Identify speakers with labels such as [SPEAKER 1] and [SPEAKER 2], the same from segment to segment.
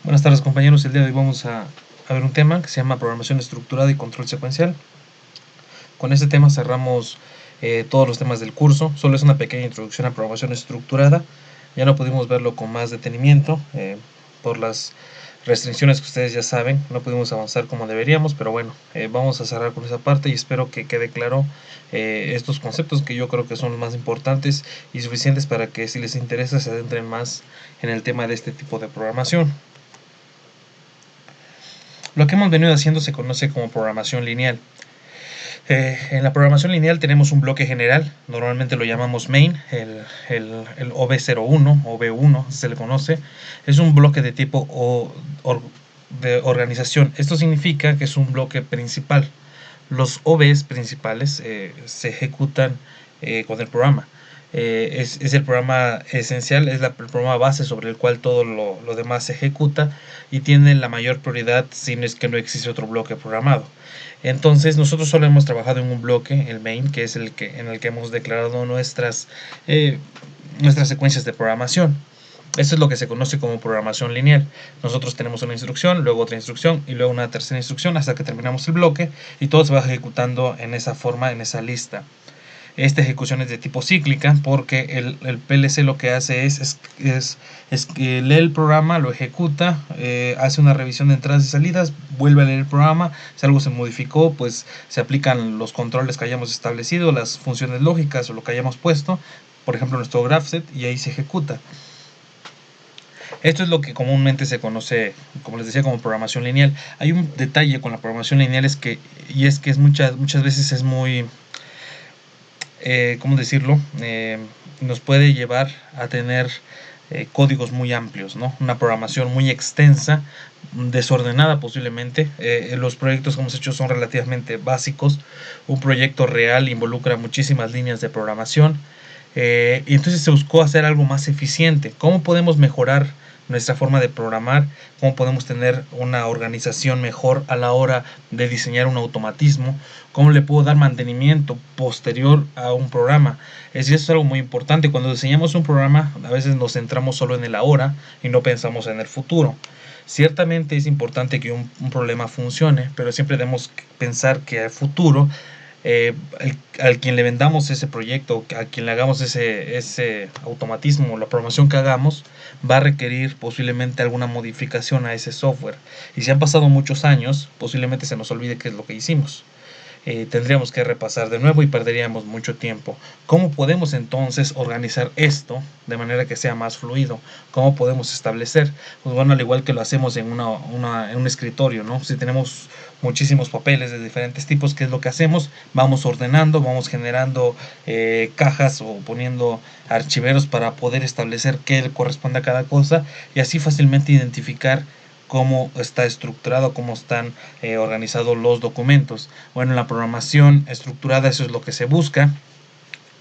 [SPEAKER 1] Buenas tardes, compañeros. El día de hoy vamos a ver un tema que se llama programación estructurada y control secuencial. Con este tema cerramos todos los temas del curso. Solo es una pequeña introducción a programación estructurada. Ya no pudimos verlo con más detenimiento por las restricciones que ustedes ya saben. No pudimos avanzar como deberíamos, pero bueno, vamos a cerrar con esa parte y espero que quede claro estos conceptos que yo creo que son los más importantes y suficientes para que, si les interesa, se adentren más en el tema de este tipo de programación. Lo que hemos venido haciendo se conoce como programación lineal. En la programación lineal tenemos un bloque general, normalmente lo llamamos main, el OB01 o B1 se le conoce. Es un bloque de tipo de organización. Esto significa que es un bloque principal. Los OBs principales se ejecutan con el programa. Es el programa esencial, es el programa base sobre el cual todo lo demás se ejecuta y tiene la mayor prioridad si no es que no existe otro bloque programado. Entonces nosotros solo hemos trabajado en un bloque, el main, que es en el que hemos declarado nuestras secuencias de programación. Esto es lo que se conoce como programación lineal. Nosotros tenemos una instrucción, luego otra instrucción y luego una tercera instrucción hasta que terminamos el bloque y todo se va ejecutando en esa forma, en esa lista. Esta ejecución es de tipo cíclica porque el PLC lo que hace es que lee el programa, lo ejecuta, hace una revisión de entradas y salidas, vuelve a leer el programa. Si algo se modificó, pues se aplican los controles que hayamos establecido, las funciones lógicas o lo que hayamos puesto, por ejemplo nuestro graph set, y ahí se ejecuta. Esto es lo que comúnmente se conoce, como les decía, como programación lineal. Hay un detalle con la programación lineal, es que muchas veces es muy, ¿cómo decirlo? Nos puede llevar a tener códigos muy amplios, ¿no? Una programación muy extensa, desordenada posiblemente. Los proyectos que hemos hecho son relativamente básicos. Un proyecto real involucra muchísimas líneas de programación. Y entonces se buscó hacer algo más eficiente. ¿Cómo podemos mejorar nuestra forma de programar? ¿Cómo podemos tener una organización mejor a la hora de diseñar un automatismo? ¿Cómo le puedo dar mantenimiento posterior a un programa? Es decir, eso es algo muy importante. Cuando diseñamos un programa, a veces nos centramos solo en el ahora y no pensamos en el futuro. Ciertamente es importante que un problema funcione, pero siempre debemos pensar que al futuro al quien le vendamos ese proyecto, a quien le hagamos ese automatismo, la programación que hagamos, va a requerir posiblemente alguna modificación a ese software. Y si han pasado muchos años, posiblemente se nos olvide qué es lo que hicimos. Tendríamos que repasar de nuevo y perderíamos mucho tiempo. ¿Cómo podemos entonces organizar esto de manera que sea más fluido? ¿Cómo podemos establecer? Pues bueno, al igual que lo hacemos en en un escritorio, ¿no? Si tenemos muchísimos papeles de diferentes tipos, ¿qué es lo que hacemos? Vamos ordenando, vamos generando cajas o poniendo archiveros para poder establecer qué corresponde a cada cosa y así fácilmente identificar cómo está estructurado, cómo están organizados los documentos. Bueno, en la programación estructurada eso es lo que se busca.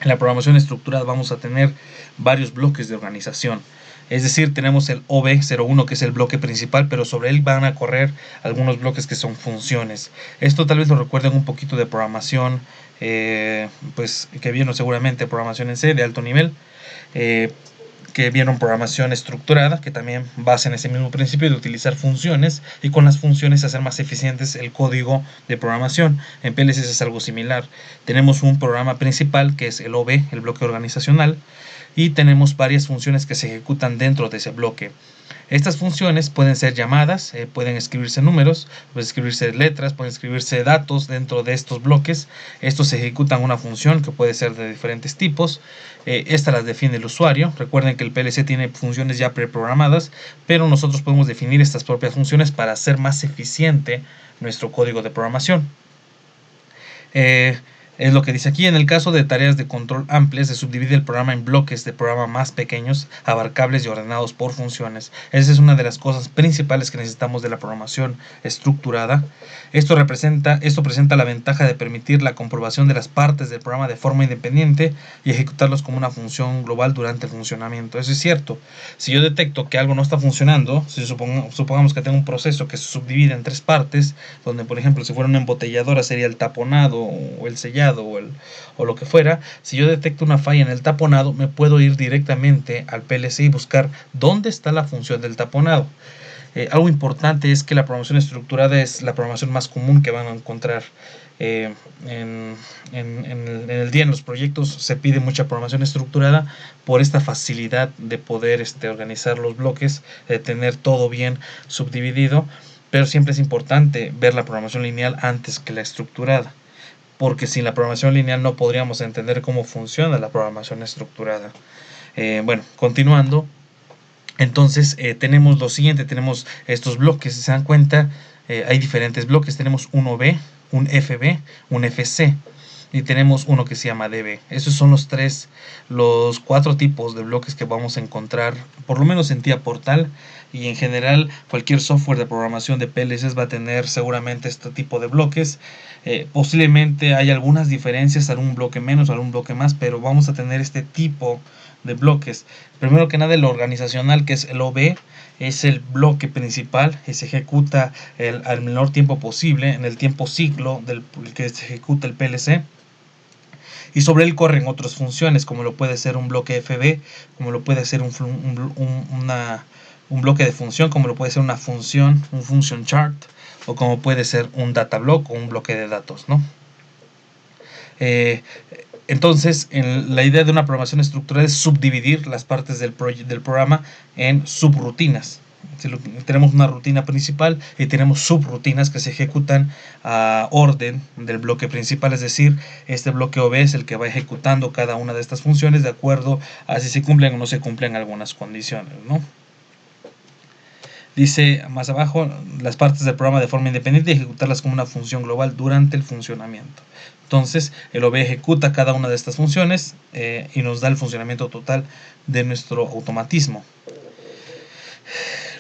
[SPEAKER 1] En la programación estructurada vamos a tener varios bloques de organización. Es decir, tenemos el OB01 que es el bloque principal, pero sobre él van a correr algunos bloques que son funciones. Esto tal vez lo recuerden un poquito de programación, pues que vieron seguramente programación en C de alto nivel. Que vieron programación estructurada, que también basa en ese mismo principio de utilizar funciones y con las funciones hacer más eficientes el código de programación. En PLC es algo similar. Tenemos un programa principal que es el OB, el bloque organizacional, y tenemos varias funciones que se ejecutan dentro de ese bloque. Estas funciones pueden ser llamadas, pueden escribirse números, pueden escribirse letras, pueden escribirse datos dentro de estos bloques. Estos ejecutan una función que puede ser de diferentes tipos. Estas las define el usuario. Recuerden que el PLC tiene funciones ya preprogramadas, pero nosotros podemos definir estas propias funciones para hacer más eficiente nuestro código de programación. Es lo que dice aquí. En el caso de tareas de control amplias, se subdivide el programa en bloques de programa más pequeños, abarcables y ordenados por funciones. Esa es una de las cosas principales que necesitamos de la programación estructurada. Esto presenta la ventaja de permitir la comprobación de las partes del programa de forma independiente y ejecutarlos como una función global durante el funcionamiento. Eso es cierto. Si yo detecto que algo no está funcionando, si supongamos que tengo un proceso que se subdivide en tres partes, donde por ejemplo si fuera una embotelladora sería el taponado o el sellado o lo que fuera. Si yo detecto una falla en el taponado, me puedo ir directamente al PLC y buscar dónde está la función del taponado. Algo importante es que la programación estructurada es la programación más común que van a encontrar en el día. En los proyectos se pide mucha programación estructurada por esta facilidad de poder organizar los bloques, de tener todo bien subdividido, pero siempre es importante ver la programación lineal antes que la estructurada, porque sin la programación lineal no podríamos entender cómo funciona la programación estructurada. Bueno, continuando, entonces tenemos lo siguiente, tenemos estos bloques, si se dan cuenta, hay diferentes bloques, tenemos un OB, un FB, un FC, y tenemos uno que se llama DB. Esos son los 4 tipos de bloques que vamos a encontrar, por lo menos en TIA Portal, y en general cualquier software de programación de PLCs va a tener seguramente este tipo de bloques. Posiblemente hay algunas diferencias, algún bloque menos, algún bloque más, pero vamos a tener este tipo de bloques. Primero que nada, el organizacional, que es el OB, es el bloque principal y se ejecuta al menor tiempo posible, en el tiempo ciclo del que se ejecuta el PLC. Y sobre él corren otras funciones, como lo puede ser un bloque FB, como lo puede ser un bloque de función, como lo puede ser una función, un function chart, o como puede ser un data block o un bloque de datos, ¿no? Entonces, la idea de una programación estructurada es subdividir las partes del programa en subrutinas. Tenemos una rutina principal y tenemos subrutinas que se ejecutan a orden del bloque principal, es decir, este bloque OB es el que va ejecutando cada una de estas funciones de acuerdo a si se cumplen o no se cumplen algunas condiciones, ¿no? Dice más abajo, las partes del programa de forma independiente y ejecutarlas como una función global durante el funcionamiento. Entonces, el OB ejecuta cada una de estas funciones y nos da el funcionamiento total de nuestro automatismo.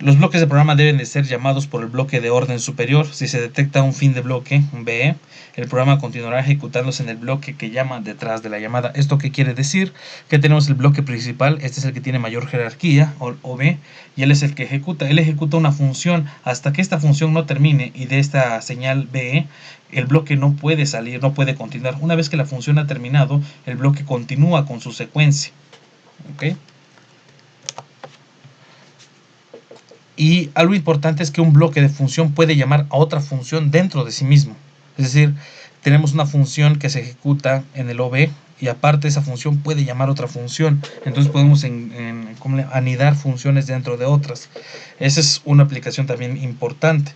[SPEAKER 1] Los bloques de programa deben de ser llamados por el bloque de orden superior. Si se detecta un fin de bloque, un BE, el programa continuará ejecutándose en el bloque que llama detrás de la llamada. ¿Esto qué quiere decir? Que tenemos el bloque principal, este es el que tiene mayor jerarquía, OB, y él es el que ejecuta. Él ejecuta una función hasta que esta función no termine y de esta señal BE, el bloque no puede salir, no puede continuar. Una vez que la función ha terminado, el bloque continúa con su secuencia. ¿Ok? Y algo importante es que un bloque de función puede llamar a otra función dentro de sí mismo. Es decir, tenemos una función que se ejecuta en el OB y aparte esa función puede llamar otra función. Entonces podemos anidar funciones dentro de otras. Esa es una aplicación también importante.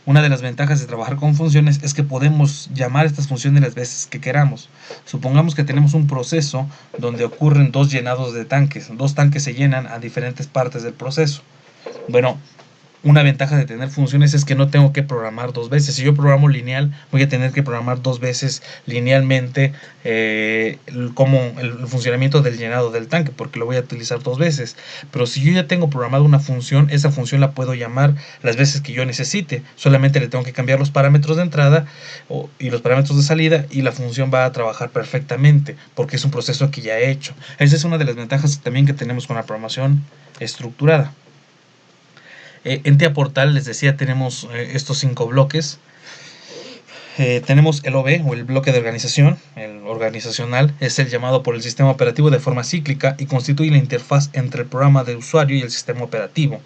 [SPEAKER 1] Una de las ventajas de trabajar con funciones es que podemos llamar estas funciones las veces que queramos. Supongamos que tenemos un proceso donde ocurren 2 llenados de tanques. 2 tanques se llenan a diferentes partes del proceso. Bueno, una ventaja de tener funciones es que no tengo que programar 2 veces. Si yo programo lineal, voy a tener que programar 2 veces linealmente como el funcionamiento del llenado del tanque, porque lo voy a utilizar 2 veces. Pero si yo ya tengo programado una función, esa función la puedo llamar las veces que yo necesite. Solamente le tengo que cambiar los parámetros de entrada y los parámetros de salida y la función va a trabajar perfectamente, porque es un proceso que ya he hecho. Esa es una de las ventajas también que tenemos con la programación estructurada. En TIA Portal, les decía, tenemos estos 5 bloques. Tenemos el OB o el bloque de organización. El organizacional es el llamado por el sistema operativo de forma cíclica y constituye la interfaz entre el programa de usuario y el sistema operativo.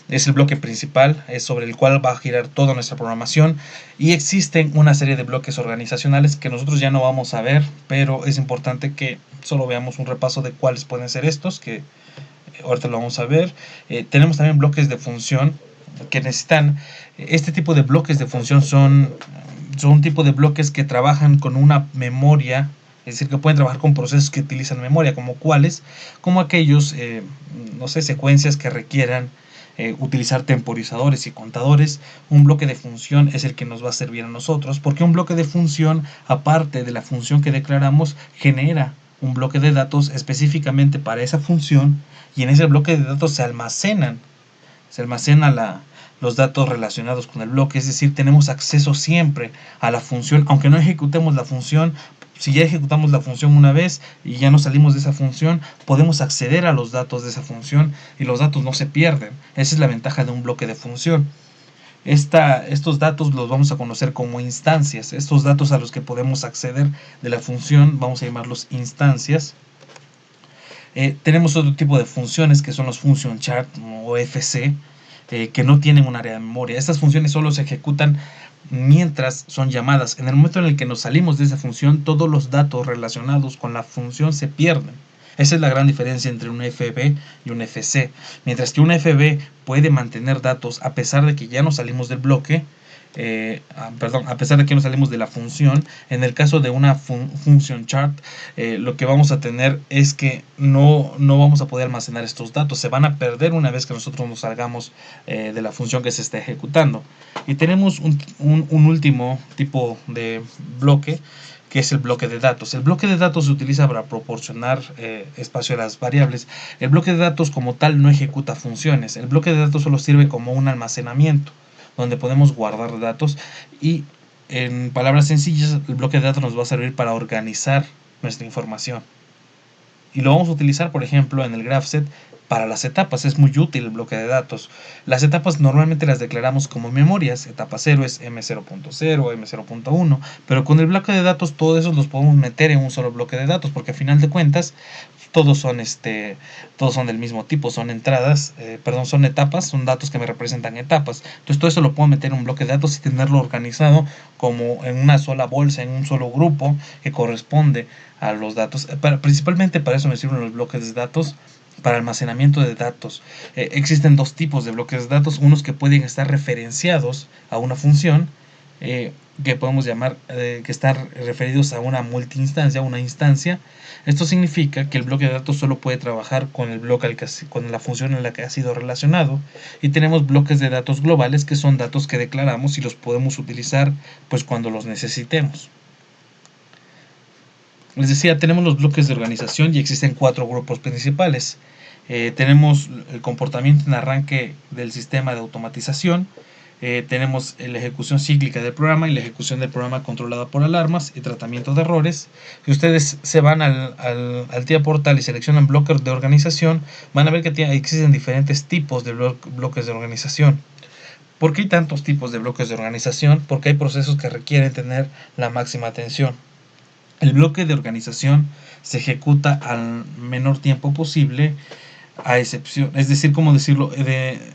[SPEAKER 1] Es el bloque principal, es sobre el cual va a girar toda nuestra programación, y existen una serie de bloques organizacionales que nosotros ya no vamos a ver, pero es importante que solo veamos un repaso de cuáles pueden ser estos, que ahorita lo vamos a ver. Tenemos también bloques de función que necesitan, este tipo de bloques de función son un tipo de bloques que trabajan con una memoria, es decir, que pueden trabajar con procesos que utilizan memoria, como cuáles, como aquellos, no sé, secuencias que requieran utilizar temporizadores y contadores. Un bloque de función es el que nos va a servir a nosotros, porque un bloque de función, aparte de la función que declaramos, genera un bloque de datos específicamente para esa función, y en ese bloque de datos se almacenan los datos relacionados con el bloque. Es decir, tenemos acceso siempre a la función, aunque no ejecutemos la función. Si ya ejecutamos la función una vez y ya no salimos de esa función, podemos acceder a los datos de esa función y los datos no se pierden. Esa es la ventaja de un bloque de función. Estos datos los vamos a conocer como instancias. Estos datos a los que podemos acceder de la función vamos a llamarlos instancias. Tenemos otro tipo de funciones que son los function chart o FC. que no tienen un área de memoria. Estas funciones solo se ejecutan mientras son llamadas. En el momento en el que nos salimos de esa función, todos los datos relacionados con la función se pierden. Esa es la gran diferencia entre un FB y un FC. Mientras que un FB puede mantener datos a pesar de que ya nos salimos del bloque, a pesar de que nos salimos de la función, en el caso de una function chart, lo que vamos a tener es que no vamos a poder almacenar estos datos, se van a perder una vez que nosotros nos salgamos de la función que se está ejecutando. Y tenemos un último tipo de bloque, que es el bloque de datos. El bloque de datos se utiliza para proporcionar espacio a las variables. El bloque de datos como tal no ejecuta funciones. El bloque de datos solo sirve como un almacenamiento donde podemos guardar datos, y en palabras sencillas, el bloque de datos nos va a servir para organizar nuestra información. Y lo vamos a utilizar, por ejemplo, en el GraphSet para las etapas. Es muy útil el bloque de datos. Las etapas normalmente las declaramos como memorias. Etapa 0 es M0.0, M0.1, pero con el bloque de datos todos esos los podemos meter en un solo bloque de datos, porque al final de cuentas todos son del mismo tipo, son son etapas, son datos que me representan etapas. Entonces todo eso lo puedo meter en un bloque de datos y tenerlo organizado como en una sola bolsa, en un solo grupo que corresponde a los datos. Principalmente para eso me sirven los bloques de datos, para almacenamiento de datos. Existen dos tipos de bloques de datos, unos que pueden estar referenciados a una función, que podemos llamar que están referidos a una multiinstancia, una instancia. Esto significa que el bloque de datos solo puede trabajar con el bloque con la función en la que ha sido relacionado, y tenemos bloques de datos globales, que son datos que declaramos y los podemos utilizar pues cuando los necesitemos. Les decía, tenemos los bloques de organización y existen 4 grupos principales. Tenemos el comportamiento en arranque del sistema de automatización, tenemos la ejecución cíclica del programa y la ejecución del programa controlada por alarmas y tratamiento de errores. Si ustedes se van al TIA Portal y seleccionan bloques de organización, van a ver que existen diferentes tipos de bloques de organización. ¿Por qué hay tantos tipos de bloques de organización? Porque hay procesos que requieren tener la máxima atención. El bloque de organización se ejecuta al menor tiempo posible, a excepción, es decir, ¿cómo decirlo?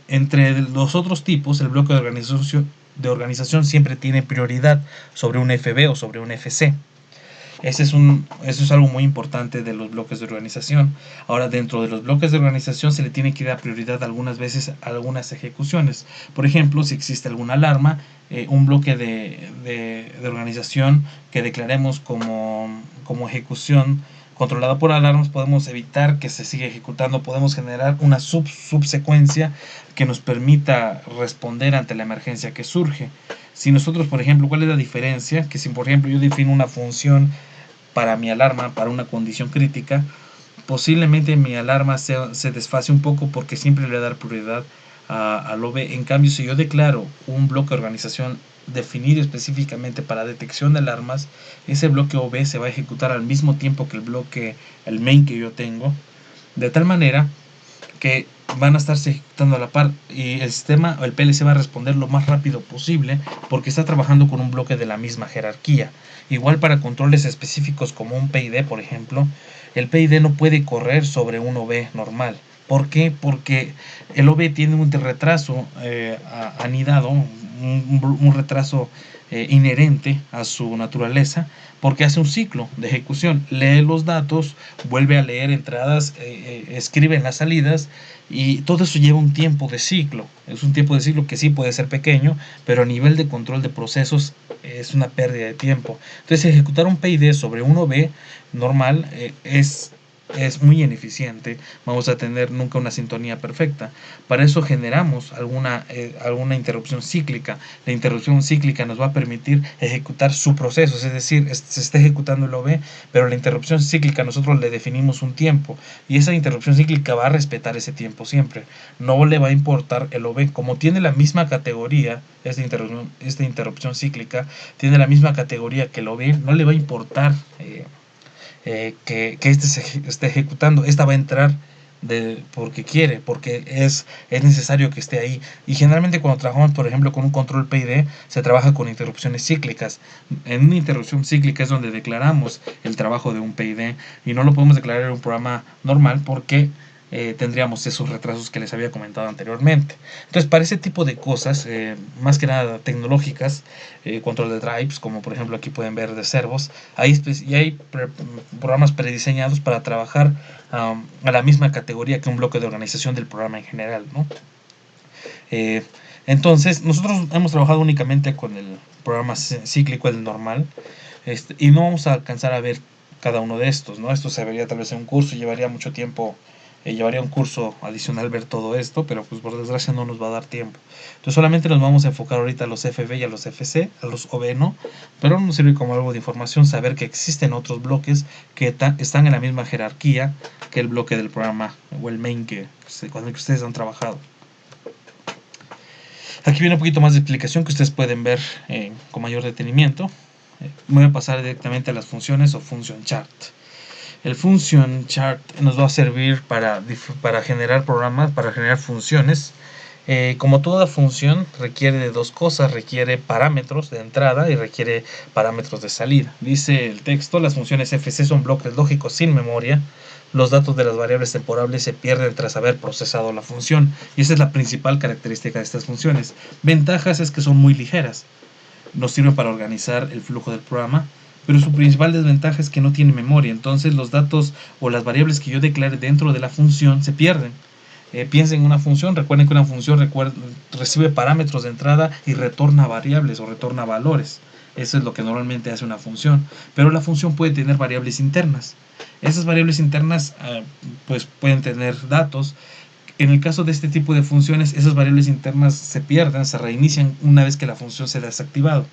[SPEAKER 1] Entre los otros tipos, el bloque de organización siempre tiene prioridad sobre un FB o sobre un FC. Eso es algo muy importante de los bloques de organización. Ahora, dentro de los bloques de organización se le tiene que dar prioridad algunas veces a algunas ejecuciones. Por ejemplo, si existe alguna alarma, un bloque de organización que declaremos como ejecución controlada por alarmas, podemos evitar que se siga ejecutando, podemos generar una subsecuencia que nos permita responder ante la emergencia que surge. Si nosotros, por ejemplo, ¿cuál es la diferencia? Que si, por ejemplo, yo defino una función para mi alarma, para una condición crítica, posiblemente mi alarma se desfase un poco porque siempre le voy a dar prioridad al OB. En cambio, si yo declaro un bloque de organización definido específicamente para detección de alarmas, ese bloque OB se va a ejecutar al mismo tiempo que el main que yo tengo, de tal manera que van a estarse ejecutando a la par, y el sistema o el PLC va a responder lo más rápido posible porque está trabajando con un bloque de la misma jerarquía. Igual para controles específicos como un PID, por ejemplo, el PID no puede correr sobre un OB normal. ¿Por qué? Porque el OB tiene un retraso anidado, un retraso inherente a su naturaleza, porque hace un ciclo de ejecución, lee los datos, vuelve a leer entradas, escribe en las salidas, y todo eso lleva un tiempo de ciclo. Es un tiempo de ciclo que sí puede ser pequeño, pero a nivel de control de procesos es una pérdida de tiempo. Entonces, ejecutar un PID sobre un OB normal es muy ineficiente. Vamos a tener nunca una sintonía perfecta. Para eso generamos alguna interrupción cíclica. La interrupción cíclica nos va a permitir ejecutar su proceso, es decir, se está ejecutando el OB, pero la interrupción cíclica nosotros le definimos un tiempo, y esa interrupción cíclica va a respetar ese tiempo siempre. No le va a importar el OB, como tiene la misma categoría. Esta interrupción cíclica tiene la misma categoría que el OB, no le va a importar que este se esté ejecutando. Esta va a entrar porque quiere, porque es necesario que esté ahí. Y generalmente cuando trabajamos, por ejemplo, con un control PID, se trabaja con interrupciones cíclicas. En una interrupción cíclica es donde declaramos el trabajo de un PID, y no lo podemos declarar en un programa normal porque tendríamos esos retrasos que les había comentado anteriormente. Entonces, para ese tipo de cosas, más que nada tecnológicas, control de drives, como por ejemplo aquí pueden ver de servos, y hay programas prediseñados para trabajar a la misma categoría que un bloque de organización del programa en general, ¿no? Eh, entonces, nosotros hemos trabajado únicamente con el programa cíclico, el normal, y no vamos a alcanzar a ver cada uno de estos, ¿no? Esto se vería tal vez en un curso y llevaría mucho tiempo, llevaría un curso adicional ver todo esto, pero pues por desgracia no nos va a dar tiempo. Entonces solamente nos vamos a enfocar ahorita a los FB y a los FC, a los OB no, pero nos sirve como algo de información saber que existen otros bloques que están en la misma jerarquía que el bloque del programa o el main con el que ustedes han trabajado. Aquí viene un poquito más de explicación que ustedes pueden ver con mayor detenimiento. Voy a pasar directamente a las funciones o function chart. El function chart nos va a servir para generar programas, para generar funciones. Como toda función requiere de dos cosas, requiere parámetros de entrada y requiere parámetros de salida. Dice el texto, las funciones FC son bloques lógicos sin memoria. Los datos de las variables temporales se pierden tras haber procesado la función, y esa es la principal característica de estas funciones. Ventajas es que son muy ligeras, nos sirven para organizar el flujo del programa, pero su principal desventaja es que no tiene memoria, entonces los datos o las variables que yo declare dentro de la función se pierden. Piensen en una función, recuerden que una función recibe parámetros de entrada y retorna variables o retorna valores. Eso es lo que normalmente hace una función, pero la función puede tener variables internas. Esas variables internas pues pueden tener datos. En el caso de este tipo de funciones, esas variables internas se pierden, se reinician una vez que la función se ha desactivado.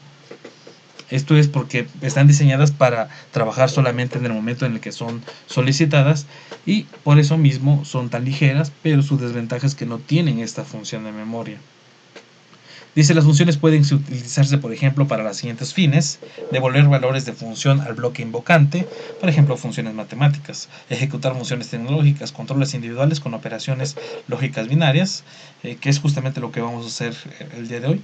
[SPEAKER 1] Esto es porque están diseñadas para trabajar solamente en el momento en el que son solicitadas y por eso mismo son tan ligeras, pero su desventaja es que no tienen esta función de memoria. Dice, las funciones pueden utilizarse, por ejemplo, para los siguientes fines: devolver valores de función al bloque invocante, por ejemplo, funciones matemáticas; ejecutar funciones tecnológicas, controles individuales con operaciones lógicas binarias, que es justamente lo que vamos a hacer el día de hoy.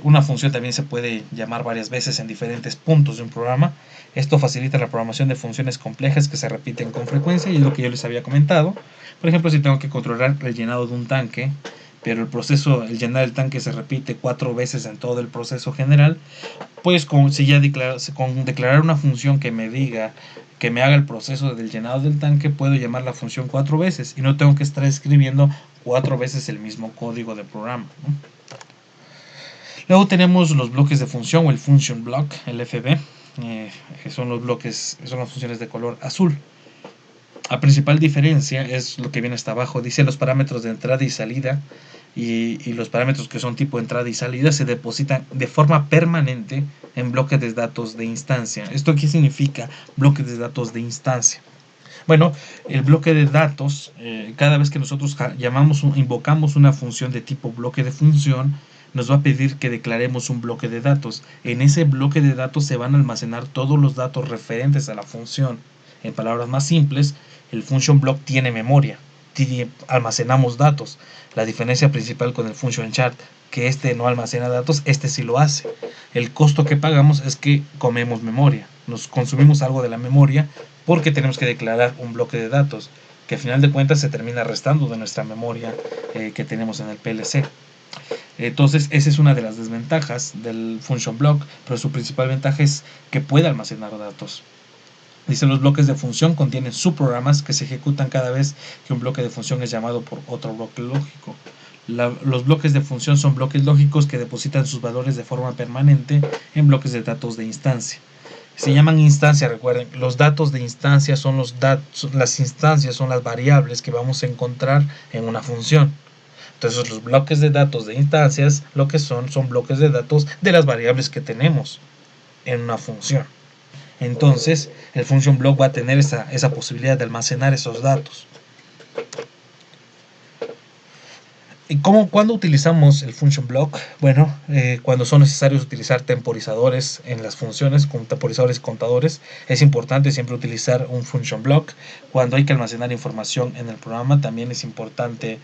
[SPEAKER 1] Una función también se puede llamar varias veces en diferentes puntos de un programa. Esto facilita la programación de funciones complejas que se repiten con frecuencia, y es lo que yo les había comentado. Por ejemplo, si tengo que controlar el llenado de un tanque, pero el llenar el tanque se repite 4 veces en todo el proceso general, pues con declarar una función que me diga que me haga el proceso del llenado del tanque, puedo llamar la función 4 veces y no tengo que estar escribiendo 4 veces el mismo código de programa, ¿no? Luego tenemos los bloques de función o el function block, el FB, son las funciones de color azul. La principal diferencia es lo que viene hasta abajo. Dice, los parámetros de entrada y salida y los parámetros que son tipo entrada y salida se depositan de forma permanente en bloques de datos de instancia. ¿Esto qué significa, bloques de datos de instancia? Bueno, el bloque de datos, cada vez que nosotros invocamos una función de tipo bloque de función, nos va a pedir que declaremos un bloque de datos. En ese bloque de datos se van a almacenar todos los datos referentes a la función. En palabras más simples, el function block tiene memoria, almacenamos datos. La diferencia principal con el function chart, que este no almacena datos, este sí lo hace. El costo que pagamos es que comemos memoria, nos consumimos algo de la memoria porque tenemos que declarar un bloque de datos que al final de cuentas se termina restando de nuestra memoria que tenemos en el PLC. Entonces esa es una de las desventajas del function block, pero su principal ventaja es que puede almacenar datos. Dice, los bloques de función contienen subprogramas que se ejecutan cada vez que un bloque de función es llamado por otro bloque lógico. Los bloques de función son bloques lógicos que depositan sus valores de forma permanente en bloques de datos de instancia. Se llaman instancia, recuerden, los datos de instancia son las instancias son las variables que vamos a encontrar en una función. Entonces los bloques de datos de instancias lo que son bloques de datos de las variables que tenemos en una función. Entonces el function block va a tener esa posibilidad de almacenar esos datos. ¿Y cuándo utilizamos el function block? Bueno, cuando son necesarios utilizar temporizadores en las funciones, con temporizadores y contadores, es importante siempre utilizar un function block. Cuando hay que almacenar información en el programa, también es importante,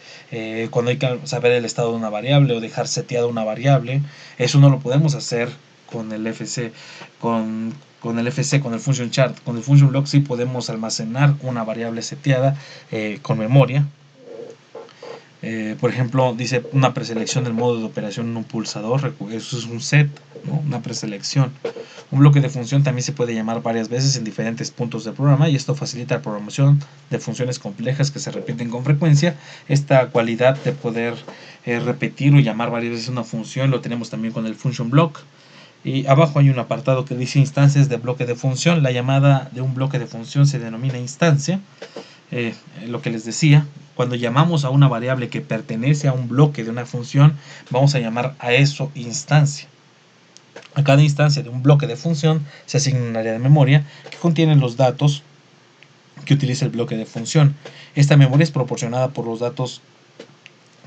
[SPEAKER 1] cuando hay que saber el estado de una variable o dejar seteada una variable. Eso no lo podemos hacer con el FC, con el function chart. Con el function block sí podemos almacenar una variable seteada con memoria, Por ejemplo, dice una preselección del modo de operación en un pulsador, eso es un set, ¿no? Una preselección. Un bloque de función también se puede llamar varias veces en diferentes puntos del programa y esto facilita la programación de funciones complejas que se repiten con frecuencia. Esta cualidad de poder repetir o llamar varias veces una función lo tenemos también con el function block. Y abajo hay un apartado que dice instancias de bloque de función. La llamada de un bloque de función se denomina instancia. Lo que les decía, cuando llamamos a una variable que pertenece a un bloque de una función, vamos a llamar a eso instancia. A cada instancia de un bloque de función se asigna un área de memoria que contiene los datos que utiliza el bloque de función. Esta memoria es proporcionada por los datos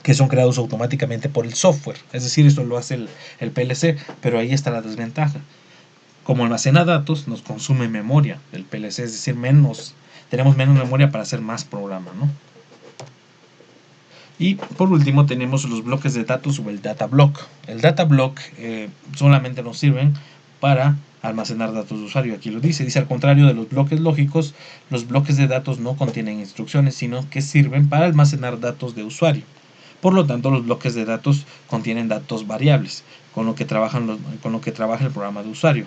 [SPEAKER 1] que son creados automáticamente por el software. Es decir, esto lo hace el PLC, pero ahí está la desventaja. Como almacena datos, nos consume memoria el PLC, es decir, tenemos menos memoria para hacer más programa, ¿no? Y por último tenemos los bloques de datos o el data block. El data block solamente nos sirven para almacenar datos de usuario. Aquí lo dice al contrario de los bloques lógicos, los bloques de datos no contienen instrucciones, sino que sirven para almacenar datos de usuario. Por lo tanto, los bloques de datos contienen datos variables, con lo que trabaja el programa de usuario.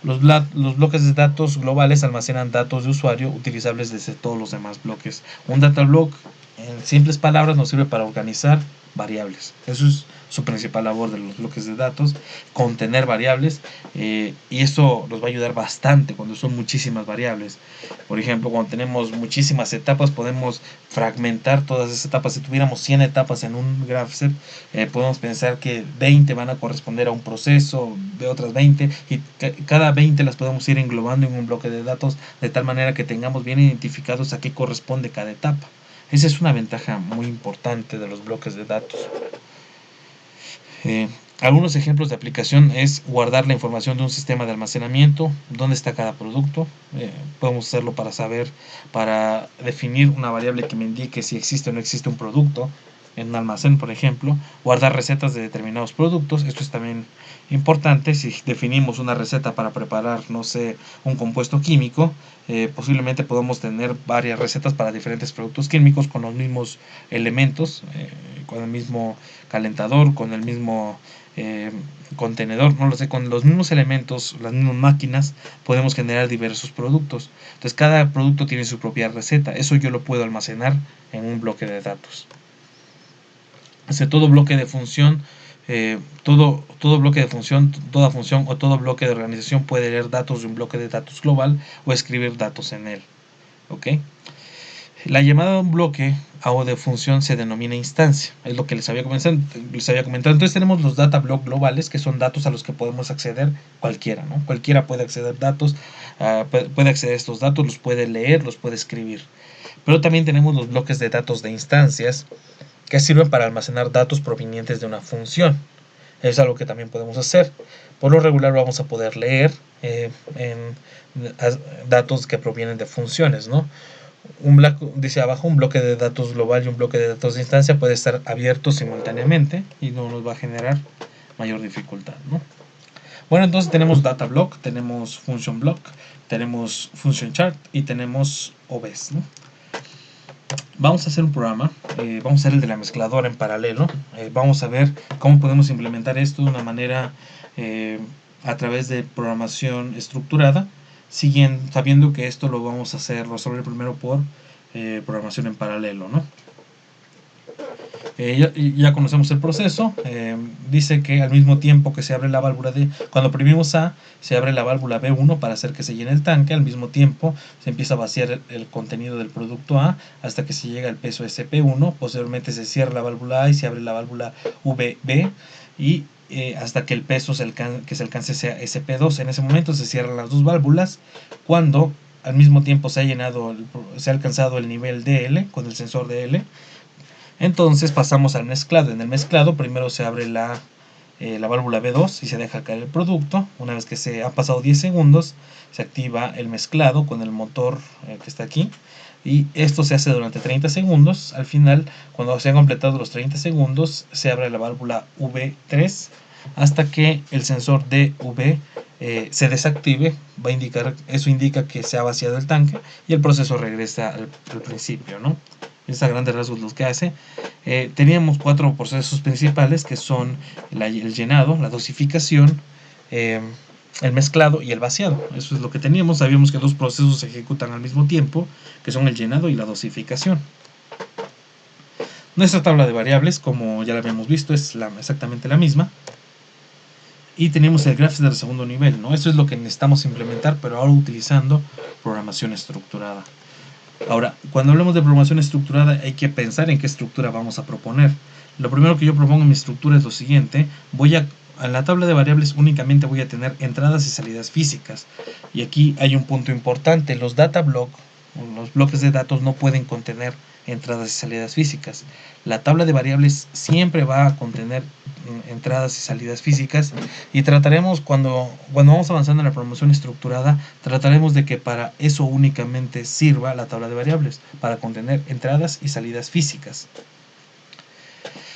[SPEAKER 1] Los bloques de datos globales almacenan datos de usuario utilizables desde todos los demás bloques. Un data block, en simples palabras, nos sirve para organizar variables. Eso es su principal labor de los bloques de datos, contener variables, y eso nos va a ayudar bastante cuando son muchísimas variables. Por ejemplo, cuando tenemos muchísimas etapas, podemos fragmentar todas esas etapas. Si tuviéramos 100 etapas en un graph set, podemos pensar que 20 van a corresponder a un proceso, de otras 20, y cada 20 las podemos ir englobando en un bloque de datos de tal manera que tengamos bien identificados a qué corresponde cada etapa. Esa es una ventaja muy importante de los bloques de datos. Algunos ejemplos de aplicación es guardar la información de un sistema de almacenamiento, dónde está cada producto. Podemos hacerlo para definir una variable que me indique si existe o no existe un producto en un almacén, por ejemplo. Guardar recetas de determinados productos, esto es también importante. Si definimos una receta para preparar, no sé, un compuesto químico, posiblemente podemos tener varias recetas para diferentes productos químicos con los mismos elementos, con el mismo calentador, con el mismo contenedor, no lo sé, con los mismos elementos, las mismas máquinas, podemos generar diversos productos. Entonces cada producto tiene su propia receta. Eso yo lo puedo almacenar en un bloque de datos. Todo bloque de función, todo bloque de función, toda función o todo bloque de organización puede leer datos de un bloque de datos global o escribir datos en él. ¿Ok? La llamada de un bloque o de función se denomina instancia, es lo que les había comentado. Entonces tenemos los data block globales, que son datos a los que podemos acceder cualquiera, ¿no? Cualquiera puede acceder puede acceder a estos datos, los puede leer, los puede escribir. Pero también tenemos los bloques de datos de instancias, que sirven para almacenar datos provenientes de una función. Es algo que también podemos hacer. Por lo regular vamos a poder leer datos que provienen de funciones, ¿no? Dice abajo, un bloque de datos global y un bloque de datos de instancia puede estar abiertos simultáneamente y no nos va a generar mayor dificultad, ¿no? Bueno, entonces tenemos data block, tenemos function block, tenemos function chart y tenemos OBs, ¿no? Vamos a hacer un programa, vamos a hacer el de la mezcladora en paralelo. Vamos a ver cómo podemos implementar esto de una manera a través de programación estructurada, sabiendo que esto lo vamos a resolver primero por programación en paralelo, ¿no? Ya conocemos el proceso. Dice que al mismo tiempo que se abre la válvula cuando oprimimos A, se abre la válvula B1 para hacer que se llene el tanque. Al mismo tiempo se empieza a vaciar el contenido del producto A hasta que se llega al peso SP1. Posteriormente se cierra la válvula A y se abre la válvula VB y hasta que el peso que se alcance sea SP2. En ese momento se cierran las dos válvulas. Cuando al mismo tiempo se ha alcanzado el nivel DL con el sensor DL, entonces pasamos al mezclado. En el mezclado primero se abre la válvula B2 y se deja caer el producto. Una vez que se han pasado 10 segundos, se activa el mezclado con el motor que está aquí. Y esto se hace durante 30 segundos. Al final, cuando se han completado los 30 segundos, se abre la válvula V3 hasta que el sensor DV se desactive. Eso indica que se ha vaciado el tanque y el proceso regresa al principio, ¿no? Es a grandes rasgos lo que hace. Teníamos 4 procesos principales que son el llenado, la dosificación, el mezclado y el vaciado. Eso es lo que teníamos. Sabíamos que 2 procesos se ejecutan al mismo tiempo, que son el llenado y la dosificación. Nuestra tabla de variables, como ya la habíamos visto, es exactamente la misma. Y tenemos el graph del segundo nivel, ¿no? Eso es lo que necesitamos implementar, pero ahora utilizando programación estructurada. Ahora, cuando hablamos de programación estructurada, hay que pensar en qué estructura vamos a proponer. Lo primero que yo propongo en mi estructura es lo siguiente. En la tabla de variables únicamente voy a tener entradas y salidas físicas. Y aquí hay un punto importante. Los data blocks, los bloques de datos, no pueden contener entradas y salidas físicas. La tabla de variables siempre va a contener entradas y salidas físicas, y trataremos, cuando vamos avanzando en la programación estructurada, trataremos de que para eso únicamente sirva la tabla de variables, para contener entradas y salidas físicas.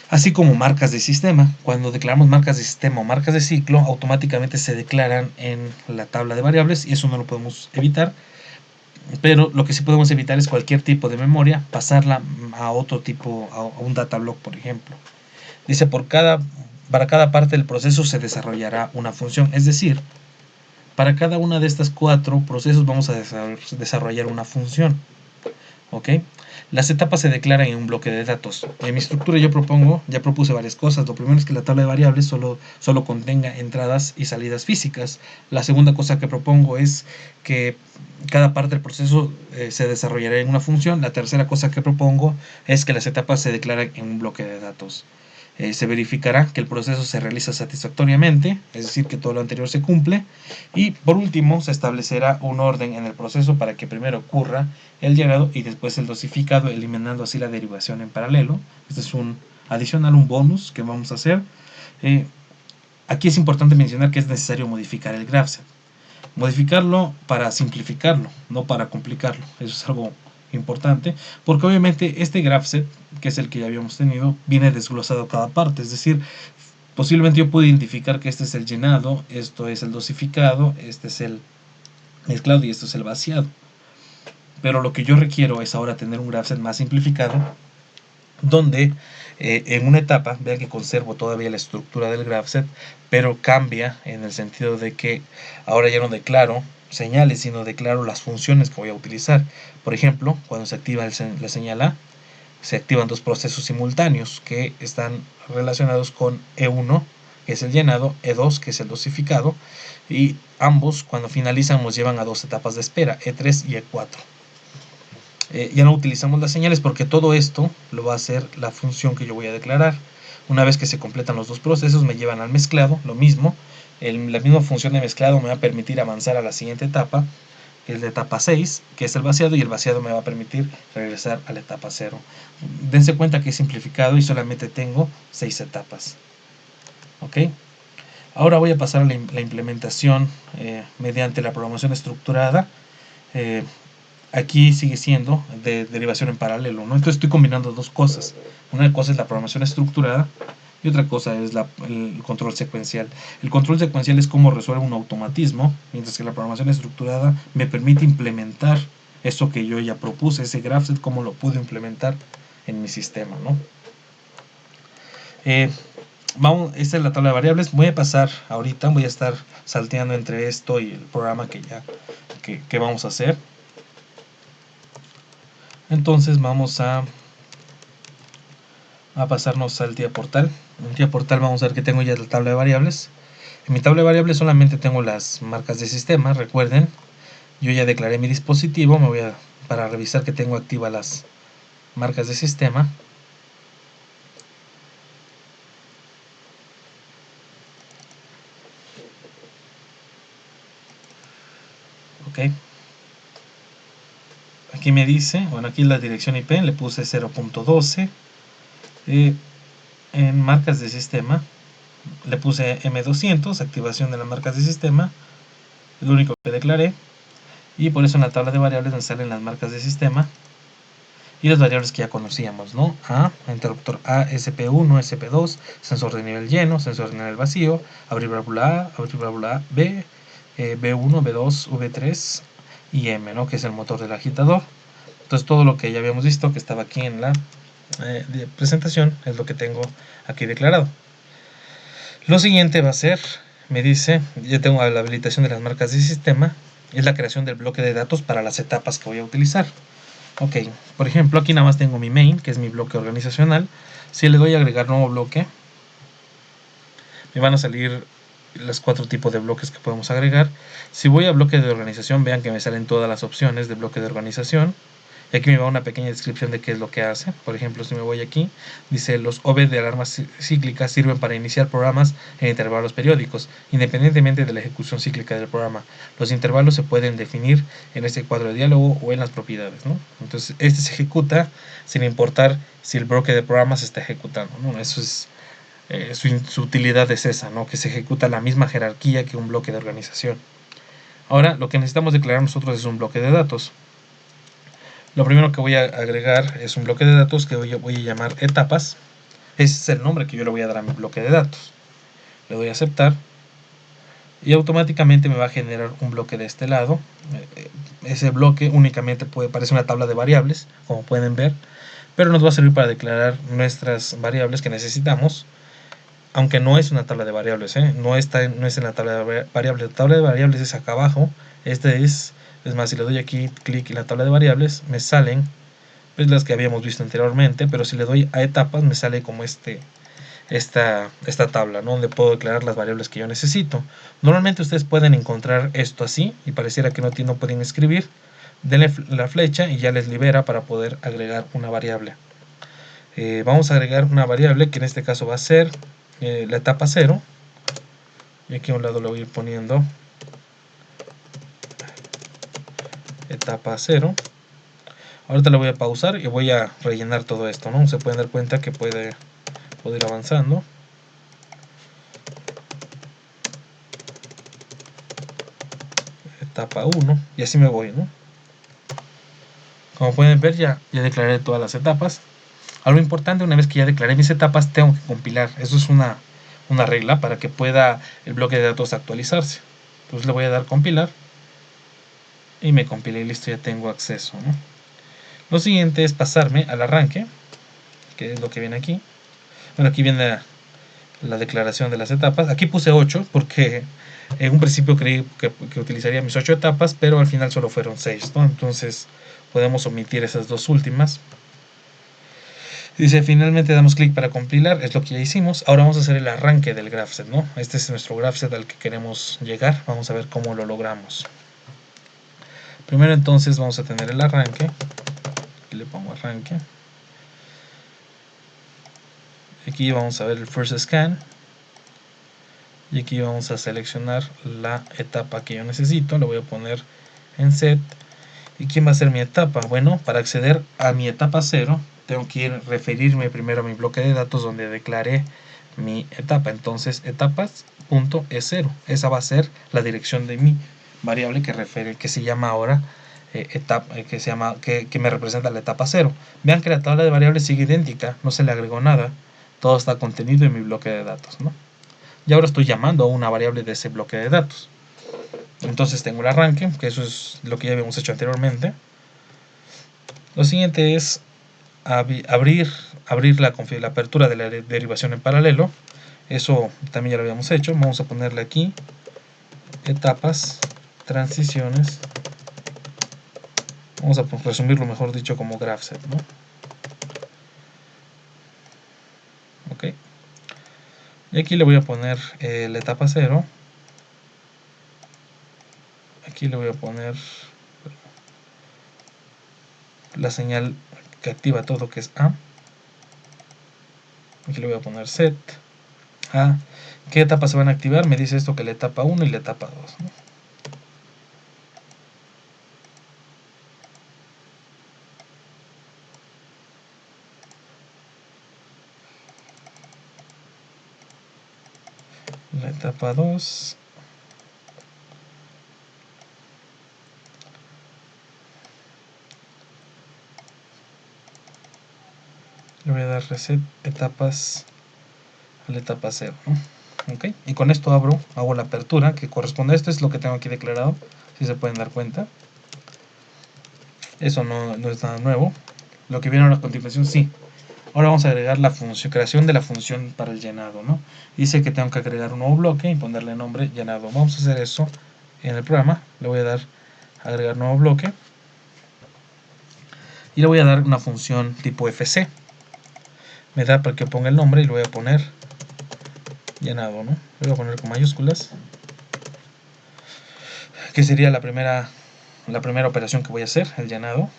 [SPEAKER 1] Así como marcas de sistema. Cuando declaramos marcas de sistema o marcas de ciclo, automáticamente se declaran en la tabla de variables, y eso no lo podemos evitar. Pero lo que sí podemos evitar es cualquier tipo de memoria, pasarla a otro tipo, a un data block, por ejemplo. Dice, para cada parte del proceso se desarrollará una función. Es decir, para cada una de estas 4 procesos vamos a desarrollar una función. ¿Ok? Las etapas se declaran en un bloque de datos. En mi estructura ya propuse varias cosas. Lo primero es que la tabla de variables solo contenga entradas y salidas físicas. La segunda cosa que propongo es que cada parte del proceso se desarrollará en una función. La tercera cosa que propongo es que las etapas se declaran en un bloque de datos. Se verificará que el proceso se realiza satisfactoriamente, es decir, que todo lo anterior se cumple. Y por último, se establecerá un orden en el proceso para que primero ocurra el llenado y después el dosificado, eliminando así la derivación en paralelo. Este es un adicional, un bonus que vamos a hacer. Aquí es importante mencionar que es necesario modificar el graph. Modificarlo para simplificarlo, no para complicarlo. Eso es algo importante, porque obviamente este graph que es el que ya habíamos tenido, viene desglosado cada parte. Es decir, posiblemente yo puedo identificar que este es el llenado, esto es el dosificado, este es el mezclado y esto es el vaciado. Pero lo que yo requiero es ahora tener un graph más simplificado, donde en una etapa, vean que conservo todavía la estructura del graph, pero cambia en el sentido de que ahora ya no declaro señales, sino declaro las funciones que voy a utilizar. Por ejemplo, cuando se activa la señal A, se activan 2 procesos simultáneos que están relacionados con E1, que es el llenado, E2, que es el dosificado, y ambos cuando finalizan nos llevan a 2 etapas de espera, E3 y E4. Ya no utilizamos las señales porque todo esto lo va a hacer la función que yo voy a declarar. Una vez que se completan los 2 procesos, me llevan al mezclado, lo mismo. La misma función de mezclado me va a permitir avanzar a la siguiente etapa, que es la etapa 6, que es el vaciado, y el vaciado me va a permitir regresar a la etapa 0. Dense cuenta que es simplificado y solamente tengo 6 etapas. ¿Ok? Ahora voy a pasar a la implementación mediante la programación estructurada. Aquí sigue siendo de derivación en paralelo, ¿no? Entonces estoy combinando 2 cosas. Una cosa es la programación estructurada y otra cosa es el control secuencial. El control secuencial es cómo resuelve un automatismo, mientras que la programación estructurada me permite implementar eso que yo ya propuse, ese graphset, cómo lo puedo implementar en mi sistema, ¿no? Esta es la tabla de variables. Voy a pasar ahorita, voy a estar salteando entre esto y el programa que vamos a hacer. Entonces vamos a pasarnos al tía portal. En tía portal vamos a ver que tengo ya la tabla de variables. En mi tabla de variables solamente tengo las marcas de sistema. Recuerden, yo ya declaré mi dispositivo. Para revisar que tengo activas las marcas de sistema. Ok. Aquí me dice, bueno, aquí la dirección IP le puse 0.12. En marcas de sistema le puse M200, activación de las marcas de sistema, es lo único que declaré, y por eso en la tabla de variables me salen las marcas de sistema y las variables que ya conocíamos, ¿no? A, interruptor A, SP1, SP2, sensor de nivel lleno, sensor de nivel vacío, abrir válvula A, abrir válvula B, B1, B2, V3 y M, ¿no? Que es el motor del agitador. Entonces todo lo que ya habíamos visto que estaba aquí en la presentación es lo que tengo aquí declarado. Lo siguiente va a ser, me dice, ya tengo la habilitación de las marcas de sistema, es la creación del bloque de datos para las etapas que voy a utilizar. Ok, por ejemplo, aquí nada más tengo mi main, que es mi bloque organizacional. Si le doy a agregar nuevo bloque, me van a salir los 4 tipos de bloques que podemos agregar. Si voy a bloque de organización, vean que me salen todas las opciones de bloque de organización. Y aquí me va una pequeña descripción de qué es lo que hace. Por ejemplo, si me voy aquí, dice los OV de alarmas cíclicas sirven para iniciar programas en intervalos periódicos, independientemente de la ejecución cíclica del programa. Los intervalos se pueden definir en este cuadro de diálogo o en las propiedades, ¿no? Entonces, este se ejecuta sin importar si el bloque de programas se está ejecutando, ¿no? Eso es su utilidad es esa, ¿no? Que se ejecuta la misma jerarquía que un bloque de organización. Ahora, lo que necesitamos declarar nosotros es un bloque de datos. Lo primero que voy a agregar es un bloque de datos que voy a llamar etapas. Ese es el nombre que yo le voy a dar a mi bloque de datos. Le doy a aceptar y automáticamente me va a generar un bloque de este lado. Ese bloque únicamente puede parecer una tabla de variables, como pueden ver, pero nos va a servir para declarar nuestras variables que necesitamos. Aunque no es una tabla de variables, no es en la tabla de variables. La tabla de variables es acá abajo. Es más, si le doy aquí clic en la tabla de variables, me salen pues, las que habíamos visto anteriormente, pero si le doy a etapas, me sale como esta tabla, ¿no? Donde puedo declarar las variables que yo necesito. Normalmente ustedes pueden encontrar esto así, y pareciera que no pueden escribir. Denle la flecha y ya les libera para poder agregar una variable. Vamos a agregar una variable que en este caso va a ser la etapa 0, y aquí a un lado le voy a ir poniendo etapa 0. Ahorita le voy a pausar y voy a rellenar todo esto, ¿no? Se pueden dar cuenta que puede ir avanzando. Etapa 1 y así me voy, ¿no? Como pueden ver, ya declaré todas las etapas. Algo importante, una vez que ya declaré mis etapas, tengo que compilar. Eso es una regla para que pueda el bloque de datos actualizarse. Entonces le voy a dar compilar y me compila y listo, ya tengo acceso, ¿no? Lo siguiente es pasarme al arranque, que es lo que viene aquí. Bueno, aquí viene la declaración de las etapas. Aquí puse 8 porque en un principio creí que utilizaría mis 8 etapas, pero al final solo fueron 6, ¿no? Entonces podemos omitir esas dos últimas. Dice, finalmente damos clic para compilar, es lo que ya hicimos. Ahora vamos a hacer el arranque del GraphSet, ¿no? Este es nuestro GraphSet al que queremos llegar. Vamos a ver cómo lo logramos. Primero entonces vamos a tener el arranque. Aquí le pongo arranque. Aquí vamos a ver el first scan. Y aquí vamos a seleccionar la etapa que yo necesito. Le voy a poner en set. ¿Y quién va a ser mi etapa? Bueno, para acceder a mi etapa 0 tengo que referirme primero a mi bloque de datos donde declaré mi etapa. Entonces etapas.e0, esa va a ser la dirección de mi variable que se llama ahora etapa, que me representa la etapa 0. Vean que la tabla de variables sigue idéntica, no se le agregó nada, todo está contenido en mi bloque de datos, ¿no? Y ahora estoy llamando a una variable de ese bloque de datos. Entonces tengo el arranque, que eso es lo que ya habíamos hecho anteriormente. Lo siguiente es abrir la apertura de la derivación en paralelo. Eso también ya lo habíamos hecho. Vamos a ponerle aquí etapas, transiciones. Vamos a resumirlo, mejor dicho, como GraphSet, ¿no? Ok. Y aquí le voy a poner la etapa 0. Aquí le voy a poner la señal que activa todo, que es A. Aquí le voy a poner set A. ¿Qué etapas se van a activar? Me dice esto que la etapa 1 y la etapa 2, ¿no? La etapa 2. Le voy a dar reset etapas a la etapa 0, ¿no? Okay. Y con esto hago la apertura que corresponde a esto, es lo que tengo aquí declarado, si se pueden dar cuenta. Eso no es nada nuevo. Lo que viene ahora a continuación, sí. Ahora vamos a agregar la función, creación de la función para el llenado, ¿no? Dice que tengo que agregar un nuevo bloque y ponerle nombre llenado. Vamos a hacer eso en el programa. Le voy a dar agregar nuevo bloque y le voy a dar una función tipo fc. Me da para que ponga el nombre y lo voy a poner llenado, ¿no? Lo voy a poner con mayúsculas, que sería la primera operación que voy a hacer, el llenado.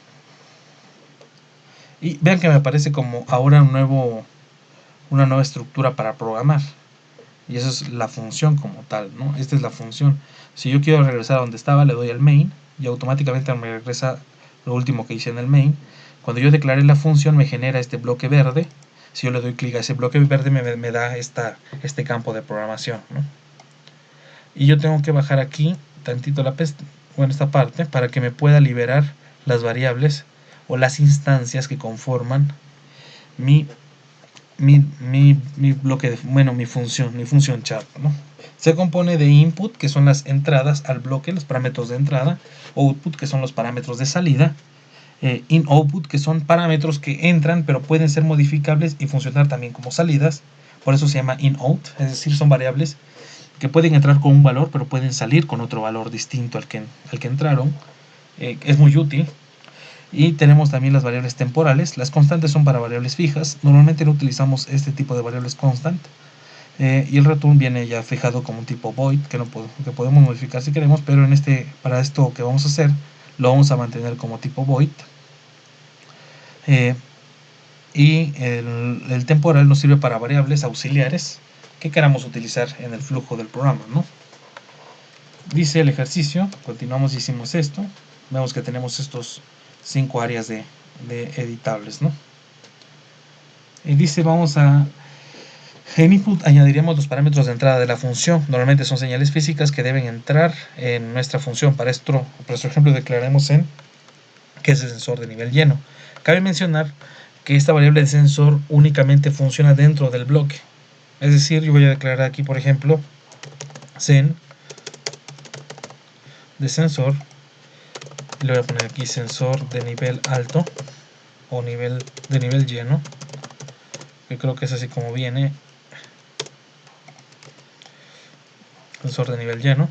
[SPEAKER 1] Y vean que me aparece como ahora una nueva estructura para programar. Y esa es la función como tal, ¿no? Esta es la función. Si yo quiero regresar a donde estaba, le doy al main y automáticamente me regresa lo último que hice en el main. Cuando yo declaré la función me genera este bloque verde. Si yo le doy clic a ese bloque verde me da este campo de programación, ¿no? Y yo tengo que bajar aquí tantito esta parte para que me pueda liberar las variables o las instancias que conforman mi bloque de, mi función chat, ¿no? Se compone de input, que son las entradas al bloque, los parámetros de entrada, output, que son los parámetros de salida, in-output, que son parámetros que entran pero pueden ser modificables y funcionar también como salidas, por eso se llama in-out, es decir, son variables que pueden entrar con un valor pero pueden salir con otro valor distinto al que entraron. Es muy útil. Y tenemos también las variables temporales. Las constantes son para variables fijas. Normalmente no utilizamos este tipo de variables constant. Y el return viene ya fijado como un tipo void que podemos modificar si queremos, pero para esto que vamos a hacer lo vamos a mantener como tipo void. Y el temporal nos sirve para variables auxiliares que queramos utilizar en el flujo del programa, ¿no? Dice el ejercicio, continuamos y hicimos esto. Vemos que tenemos estos 5 áreas de editables, ¿no? Y dice en input añadiríamos los parámetros de entrada de la función. Normalmente son señales físicas que deben entrar en nuestra función. Para nuestro ejemplo declaremos que es el sensor de nivel lleno. Cabe mencionar que esta variable de sensor únicamente funciona dentro del bloque. Es decir, yo voy a declarar aquí, por ejemplo, sen de sensor. Y le voy a poner aquí sensor de nivel alto o de nivel lleno, que creo que es así como viene, sensor de nivel lleno.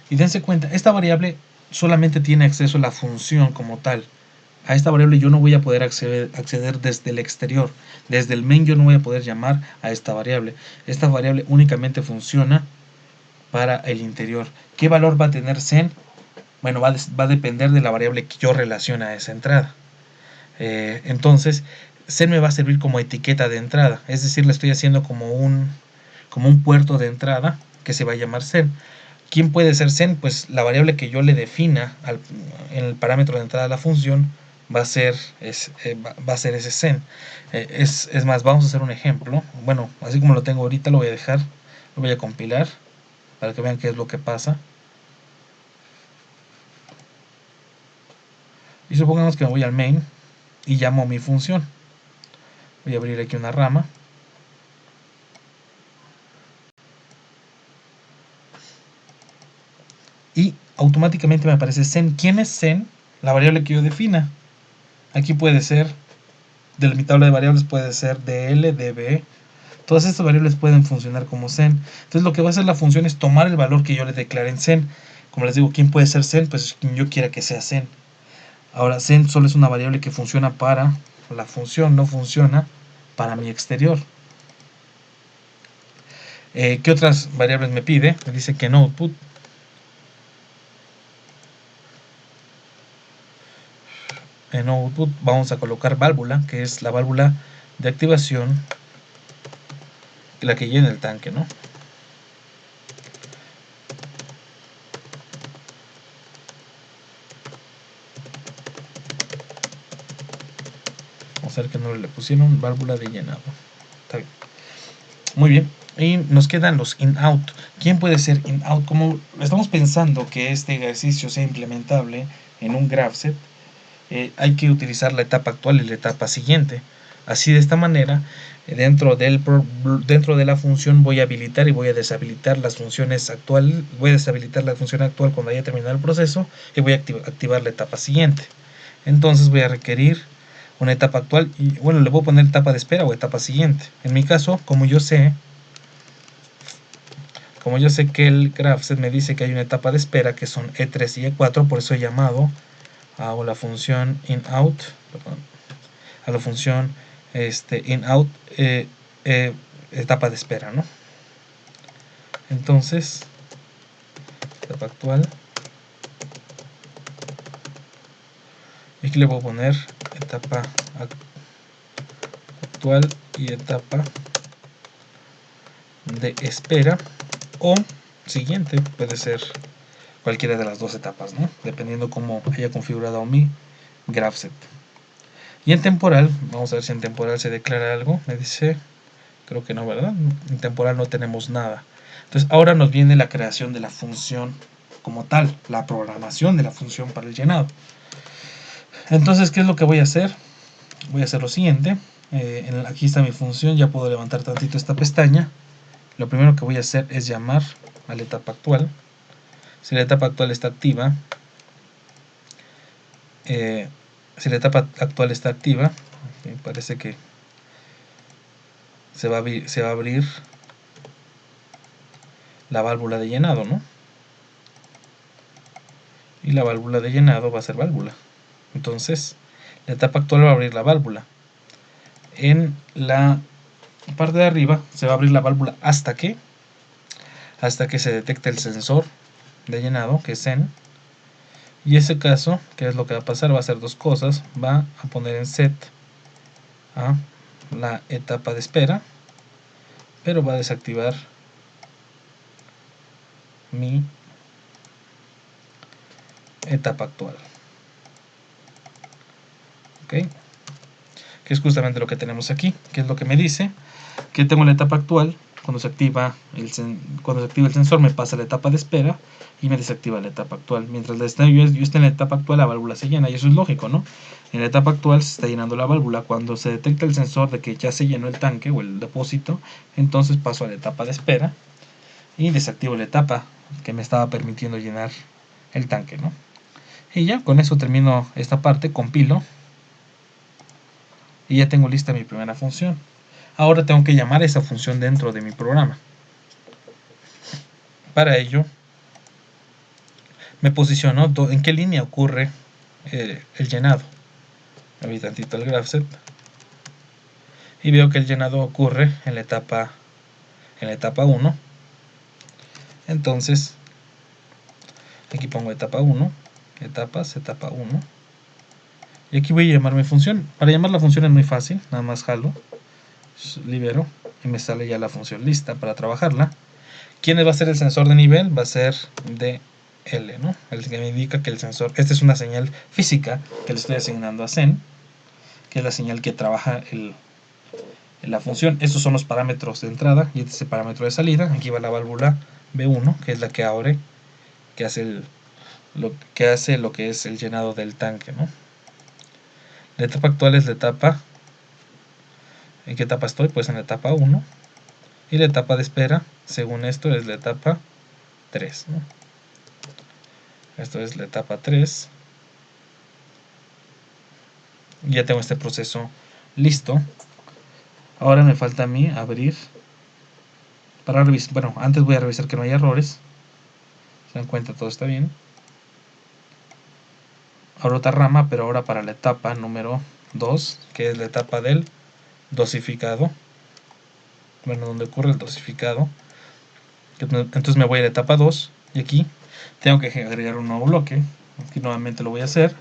[SPEAKER 1] Y dense cuenta, esta variable solamente tiene acceso a la función como tal. A esta variable yo no voy a poder acceder desde el exterior. Desde el main yo no voy a poder llamar a esta variable. Esta variable únicamente funciona para el interior. ¿Qué valor va a tener sen? Bueno, va a depender de la variable que yo relacione a esa entrada. Entonces, sen me va a servir como etiqueta de entrada. Es decir, le estoy haciendo como un puerto de entrada que se va a llamar sen. ¿Quién puede ser sen? Pues la variable que yo le defina en el parámetro de entrada de la función va a ser ese sen. Es más, vamos a hacer un ejemplo. Bueno, así como lo tengo ahorita, lo voy a dejar, lo voy a compilar para que vean qué es lo que pasa. Y supongamos que me voy al main y llamo mi función. Voy a abrir aquí una rama. Y automáticamente me aparece sen. ¿Quién es sen? La variable que yo defina. Aquí puede ser, de mi tabla de variables puede ser dl, db. Todas estas variables pueden funcionar como sen. Entonces lo que va a hacer la función es tomar el valor que yo le declaré en sen. Como les digo, ¿quién puede ser sen? Pues quien yo quiera que sea sen. Ahora, sen solo es una variable que funciona para la función, no funciona para mi exterior. ¿Qué otras variables me pide? Me dice que en output vamos a colocar válvula, que es la válvula de activación, la que llena el tanque, ¿no? Vamos a ver que no le pusieron válvula de llenado. Está bien. Muy bien. Y nos quedan los in-out. ¿Quién puede ser in-out? Como estamos pensando que este ejercicio sea implementable en un GraphSet, hay que utilizar la etapa actual y la etapa siguiente. Así, de esta manera, dentro de la función voy a habilitar y voy a deshabilitar las funciones actuales. Voy a deshabilitar la función actual cuando haya terminado el proceso y voy a activar la etapa siguiente. entonces voy a requerir una etapa actual y bueno, le voy a poner etapa de espera o etapa siguiente. En mi caso, como yo sé que el GraphSet me dice que hay una etapa de espera que son E3 y E4, por eso he llamado a la función inout, perdón, a la función inout etapa de espera, ¿no? Entonces, etapa actual, y aquí le voy a poner etapa actual y etapa de espera o siguiente, puede ser cualquiera de las dos etapas, ¿no? Dependiendo cómo haya configurado mi GraphSet. Y en temporal, vamos a ver si en temporal se declara algo. Me dice, creo que no, ¿verdad? En temporal no tenemos nada. Entonces ahora nos viene la creación de la función como tal, la programación de la función para el llenado. Entonces, ¿qué es lo que voy a hacer? Voy a hacer lo siguiente. Aquí está mi función, ya puedo levantar tantito esta pestaña. Lo primero que voy a hacer es llamar a la etapa actual. Si la etapa actual está activa, parece que se va a abrir la válvula de llenado, ¿no? Y la válvula de llenado va a ser válvula. Entonces, la etapa actual va a abrir la válvula. En la parte de arriba se va a abrir la válvula hasta que se detecte el sensor de llenado, que es SEN. Y ese caso, ¿qué es lo que va a pasar? Va a hacer dos cosas. Va a poner en set a la etapa de espera, pero va a desactivar mi etapa actual. ¿Ok? Que es justamente lo que tenemos aquí, que es lo que me dice que tengo la etapa actual. Cuando se activa el sensor me pasa la etapa de espera y me desactiva la etapa actual. Mientras yo esté en la etapa actual, la válvula se llena, y eso es lógico, ¿no? En la etapa actual se está llenando la válvula. Cuando se detecta el sensor de que ya se llenó el tanque o el depósito, entonces paso a la etapa de espera y desactivo la etapa que me estaba permitiendo llenar el tanque, ¿no? Y ya con eso termino esta parte, compilo y ya tengo lista mi primera función. Ahora tengo que llamar a esa función dentro de mi programa. Para ello me posiciono en qué línea ocurre el llenado. Abrí tantito el GraphSet y veo que el llenado ocurre en la etapa 1. Entonces aquí pongo etapa 1, etapa 1, y aquí voy a llamar mi función. Para llamar la función es muy fácil, nada más jalo, libero y me sale ya la función lista para trabajarla. ¿Quién va a ser el sensor de nivel? Va a ser DL, ¿no? El que me indica que el sensor, esta es una señal física que le estoy asignando a Zen, que es la señal que trabaja la función. Estos son los parámetros de entrada y este es el parámetro de salida. Aquí va la válvula B1, que es la que abre, que hace lo que es el llenado del tanque, ¿no? La etapa actual es la etapa. ¿En qué etapa estoy? Pues en la etapa 1. Y la etapa de espera, según esto, es la etapa 3, ¿no? Esto es la etapa 3. Ya tengo este proceso listo. Ahora me falta a mí abrir para revisar. Bueno, antes voy a revisar que no haya errores. Se dan cuenta, todo está bien. Ahora otra rama, pero ahora para la etapa número 2, que es la etapa del dosificado. Bueno, donde ocurre el dosificado. Entonces me voy a la etapa 2 y aquí tengo que agregar un nuevo bloque. Aquí nuevamente lo voy a hacer.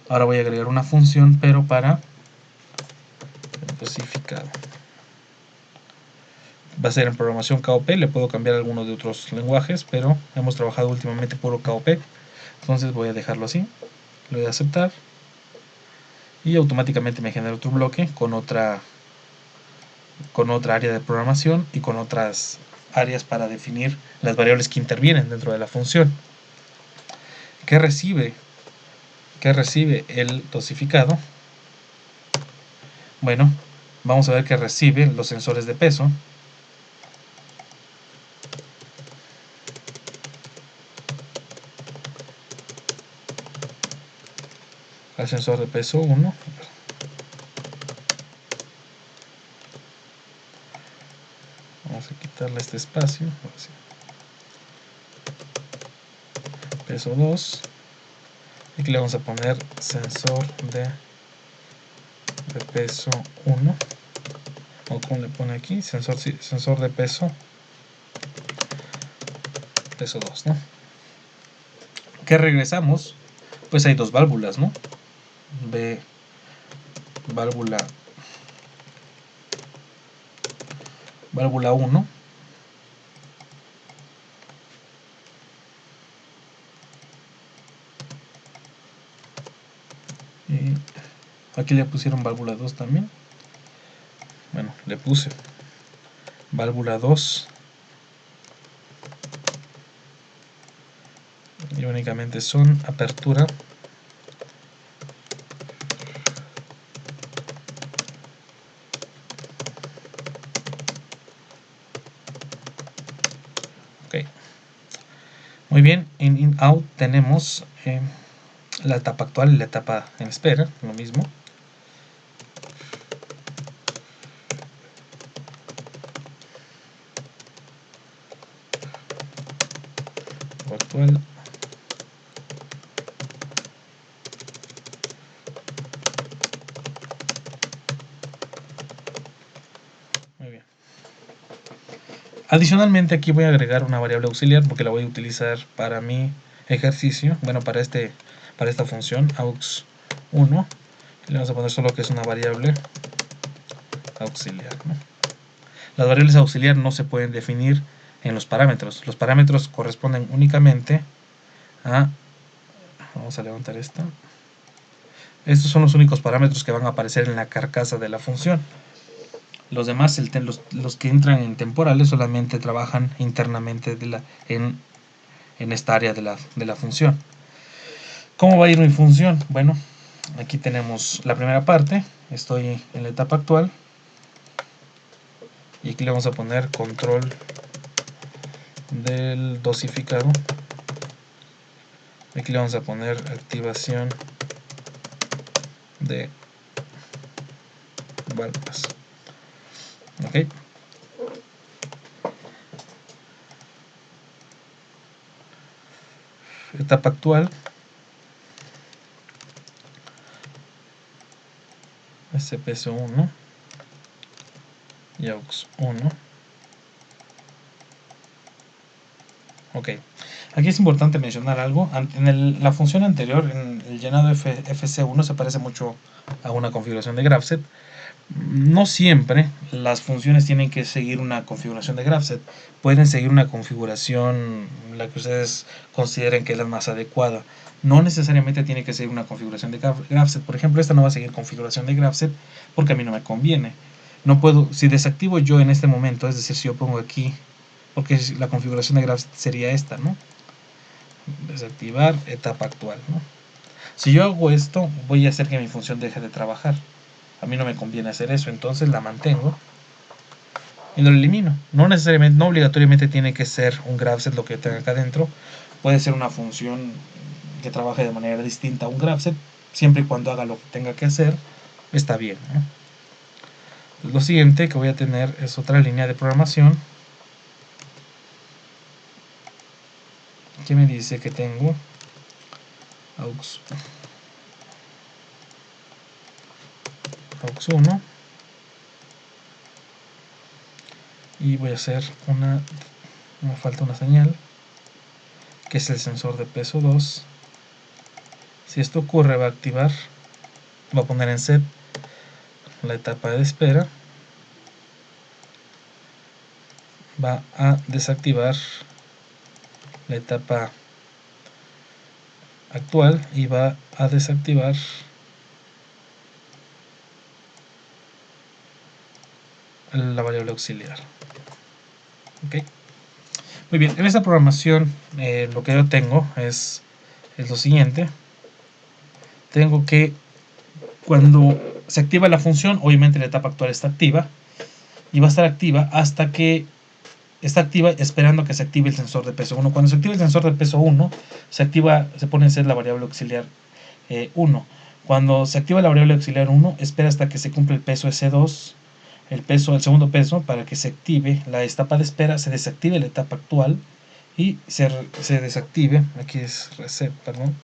[SPEAKER 1] Ahora voy a agregar una función, pero para el dosificado. Va a ser en programación KOP, le puedo cambiar algunos de otros lenguajes, pero hemos trabajado últimamente puro KOP. Entonces voy a dejarlo así, lo voy a aceptar y automáticamente me genera otro bloque con otra área de programación y con otras áreas para definir las variables que intervienen dentro de la función. ¿Qué recibe el dosificado? Bueno, vamos a ver que recibe los sensores de peso. al sensor de peso 1. Vamos a quitarle este espacio. Peso 2. Y aquí le vamos a poner sensor de peso 1. O como le pone aquí, sensor de peso 2, ¿no? ¿Qué regresamos? Pues hay dos válvulas, ¿no? B, válvula 1. Y aquí le pusieron válvula 2 también. Bueno, le puse válvula 2. Y únicamente son apertura ok. Muy bien, en in-out tenemos la etapa actual y la etapa en espera, lo mismo. Actual. Muy bien. Adicionalmente aquí voy a agregar una variable auxiliar porque la voy a utilizar para mi ejercicio, bueno, para esta función aux1. Le vamos a poner solo que es una variable auxiliar, ¿no? Las variables auxiliar no se pueden definir en los parámetros. Los parámetros corresponden únicamente a... Vamos a levantar esto. Estos son los únicos parámetros que van a aparecer en la carcasa de la función. Los demás, los que entran en temporales, solamente trabajan internamente en esta área de la función. ¿Cómo va a ir mi función? Bueno, aquí tenemos la primera parte. Estoy en la etapa actual. Y aquí le vamos a poner control del dosificado. Aquí le vamos a poner activación de válvulas. Ok. Etapa actual. SP1 y AUX1. Ok. Aquí es importante mencionar algo. En la función anterior, en el llenado FC1, se parece mucho a una configuración de GraphSet. No siempre las funciones tienen que seguir una configuración de GraphSet. Pueden seguir una configuración, la que ustedes consideren que es la más adecuada. No necesariamente tiene que seguir una configuración de GraphSet. Por ejemplo, esta no va a seguir configuración de GraphSet porque a mí no me conviene. No puedo, si desactivo yo en este momento, es decir, si yo pongo aquí, porque la configuración de GraphSet sería esta, ¿no? Desactivar etapa actual, ¿no? Si yo hago esto, voy a hacer que mi función deje de trabajar. A mí no me conviene hacer eso, entonces la mantengo y lo elimino. No necesariamente, no obligatoriamente tiene que ser un GraphSet lo que yo tenga acá adentro. Puede ser una función que trabaje de manera distinta a un GraphSet, siempre y cuando haga lo que tenga que hacer, está bien, ¿no? Lo siguiente que voy a tener es otra línea de programación que me dice que tengo AUX1 y voy a hacer me falta una señal que es el sensor de peso 2. Si esto ocurre, va a activar, va a poner en set la etapa de espera, va a desactivar la etapa actual y va a desactivar la variable auxiliar. Okay. Muy bien, en esta programación lo que yo tengo es lo siguiente. Tengo que, cuando se activa la función, obviamente la etapa actual está activa y va a estar activa hasta que está activa, esperando que se active el sensor de peso 1. Cuando se active el sensor de peso 1, se pone en set la variable auxiliar 1. Cuando se activa la variable auxiliar 1, espera hasta que se cumpla el peso S2, el segundo peso, para que se active la etapa de espera, se desactive la etapa actual y se desactive, aquí es reset, perdón,